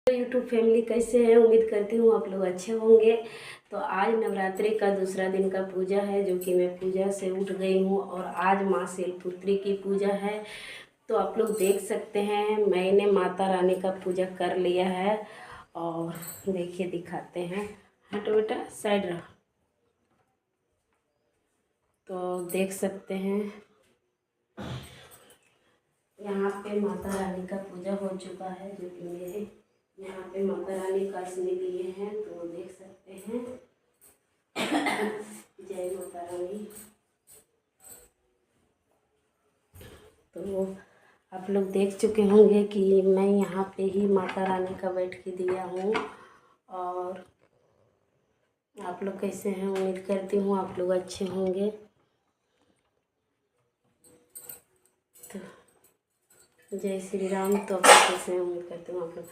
YouTube family कैसे हैं? उम्मीद करती हूँ आप लोग अच्छे होंगे। तो आज नवरात्रि का दूसरा दिन का पूजा है, जो कि मैं पूजा से उठ गई हूँ और आज माँ शैलपुत्री की पूजा है। तो आप लोग देख सकते हैं मैंने माता रानी का पूजा कर लिया है। और देखिए दिखाते हैं, हटो बेटा साइड रहो। तो देख सकते हैं यहाँ पे माता रानी का पूजा हो चुका है, जो कि मेरे यहाँ पे माता रानी कसने लिए हैं। तो देख सकते हैं। जय माता रानी। तो आप लोग देख चुके होंगे कि मैं यहाँ पे ही माता रानी का बैठ के दिया हूँ। और आप लोग कैसे हैं? उम्मीद करती हूँ आप लोग अच्छे होंगे। तो जय श्री राम। तो आप लोग कैसे हैं? उम्मीद करती हूँ आप लोग